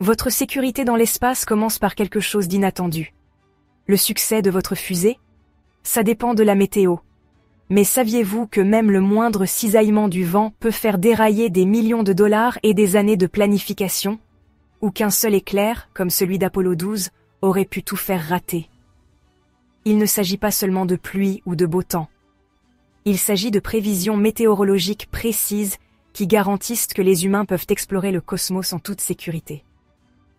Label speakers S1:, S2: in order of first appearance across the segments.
S1: Votre sécurité dans l'espace commence par quelque chose d'inattendu. Le succès de votre fusée? Ça dépend de la météo. Mais saviez-vous que même le moindre cisaillement du vent peut faire dérailler des millions de dollars et des années de planification? Ou qu'un seul éclair, comme celui d'Apollo 12, aurait pu tout faire rater? Il ne s'agit pas seulement de pluie ou de beau temps. Il s'agit de prévisions météorologiques précises qui garantissent que les humains peuvent explorer le cosmos en toute sécurité.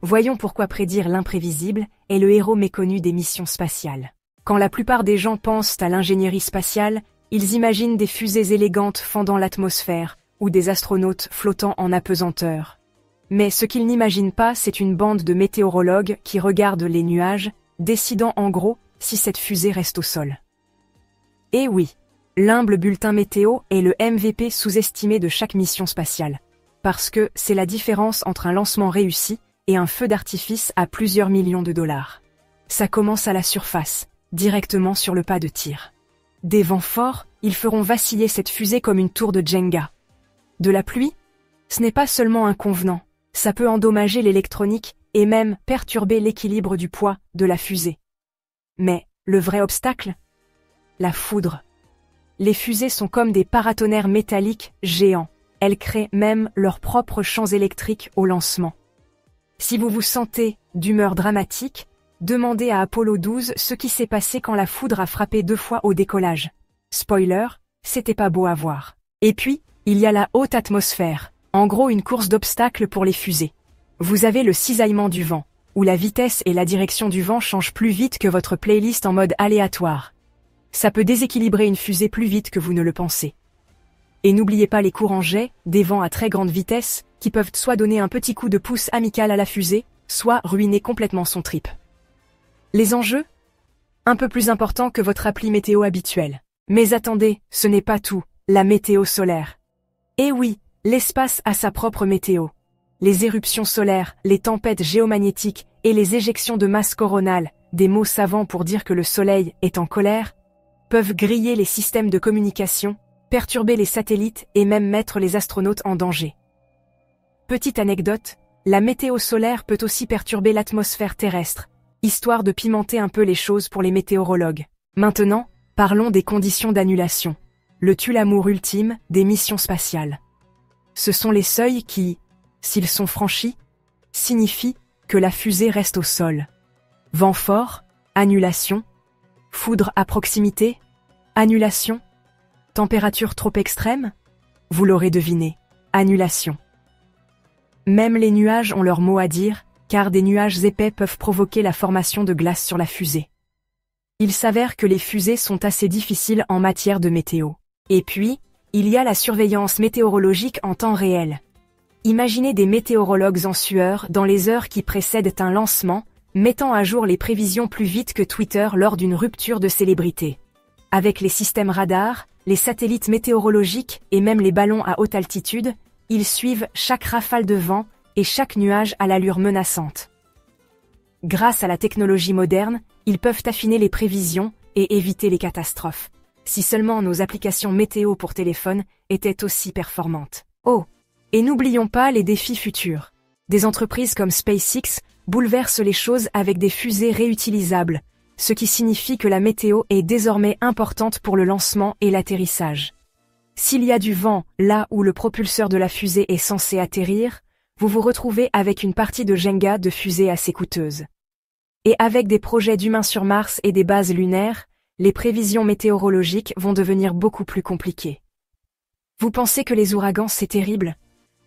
S1: Voyons pourquoi prédire l'imprévisible est le héros méconnu des missions spatiales. Quand la plupart des gens pensent à l'ingénierie spatiale, ils imaginent des fusées élégantes fendant l'atmosphère ou des astronautes flottant en apesanteur. Mais ce qu'ils n'imaginent pas, c'est une bande de météorologues qui regardent les nuages, décidant en gros si cette fusée reste au sol. Et oui, l'humble bulletin météo est le MVP sous-estimé de chaque mission spatiale, parce que c'est la différence entre un lancement réussi et un feu d'artifice à plusieurs millions de dollars. Ça commence à la surface, directement sur le pas de tir. Des vents forts, ils feront vaciller cette fusée comme une tour de Jenga. De la pluie? Ce n'est pas seulement inconvenant, ça peut endommager l'électronique et même perturber l'équilibre du poids de la fusée. Mais le vrai obstacle? La foudre. Les fusées sont comme des paratonnerres métalliques géants. Elles créent même leurs propres champs électriques au lancement. Si vous vous sentez d'humeur dramatique, demandez à Apollo 12 ce qui s'est passé quand la foudre a frappé 2 fois au décollage. Spoiler, c'était pas beau à voir. Et puis, il y a la haute atmosphère, en gros une course d'obstacles pour les fusées. Vous avez le cisaillement du vent, où la vitesse et la direction du vent changent plus vite que votre playlist en mode aléatoire. Ça peut déséquilibrer une fusée plus vite que vous ne le pensez. Et n'oubliez pas les courants jets, des vents à très grande vitesse, qui peuvent soit donner un petit coup de pouce amical à la fusée, soit ruiner complètement son trip. Les enjeux? Un peu plus importants que votre appli météo habituelle. Mais attendez, ce n'est pas tout, la météo solaire. Eh oui, l'espace a sa propre météo. Les éruptions solaires, les tempêtes géomagnétiques et les éjections de masse coronale, des mots savants pour dire que le Soleil est en colère, peuvent griller les systèmes de communication, perturber les satellites et même mettre les astronautes en danger. Petite anecdote, la météo solaire peut aussi perturber l'atmosphère terrestre, histoire de pimenter un peu les choses pour les météorologues. Maintenant, parlons des conditions d'annulation, le tue-l'amour ultime des missions spatiales. Ce sont les seuils qui, s'ils sont franchis, signifient que la fusée reste au sol. Vent fort, annulation. Foudre à proximité, annulation. Température trop extrême, vous l'aurez deviné, annulation. Même les nuages ont leur mot à dire, car des nuages épais peuvent provoquer la formation de glace sur la fusée. Il s'avère que les fusées sont assez difficiles en matière de météo. Et puis, il y a la surveillance météorologique en temps réel. Imaginez des météorologues en sueur dans les heures qui précèdent un lancement, mettant à jour les prévisions plus vite que Twitter lors d'une rupture de célébrité. Avec les systèmes radars, les satellites météorologiques et même les ballons à haute altitude, ils suivent chaque rafale de vent et chaque nuage à l'allure menaçante. Grâce à la technologie moderne, ils peuvent affiner les prévisions et éviter les catastrophes. Si seulement nos applications météo pour téléphone étaient aussi performantes. Oh! Et n'oublions pas les défis futurs. Des entreprises comme SpaceX bouleversent les choses avec des fusées réutilisables, ce qui signifie que la météo est désormais importante pour le lancement et l'atterrissage. S'il y a du vent là où le propulseur de la fusée est censé atterrir, vous vous retrouvez avec une partie de Jenga de fusée assez coûteuse. Et avec des projets d'humains sur Mars et des bases lunaires, les prévisions météorologiques vont devenir beaucoup plus compliquées. Vous pensez que les ouragans c'est terrible?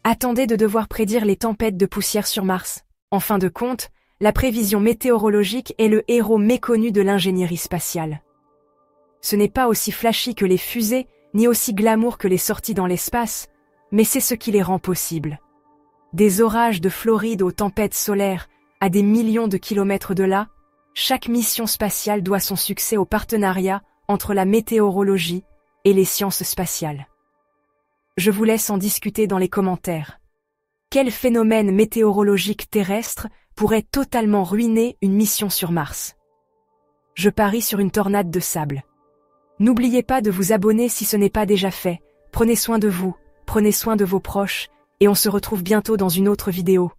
S1: Attendez de devoir prédire les tempêtes de poussière sur Mars. En fin de compte, la prévision météorologique est le héros méconnu de l'ingénierie spatiale. Ce n'est pas aussi flashy que les fusées, ni aussi glamour que les sorties dans l'espace, mais c'est ce qui les rend possibles. Des orages de Floride aux tempêtes solaires, à des millions de kilomètres de là, chaque mission spatiale doit son succès au partenariat entre la météorologie et les sciences spatiales. Je vous laisse en discuter dans les commentaires. Quel phénomène météorologique terrestre pourrait totalement ruiner une mission sur Mars? Je parie sur une tornade de sable. N'oubliez pas de vous abonner si ce n'est pas déjà fait. Prenez soin de vous, prenez soin de vos proches, et on se retrouve bientôt dans une autre vidéo.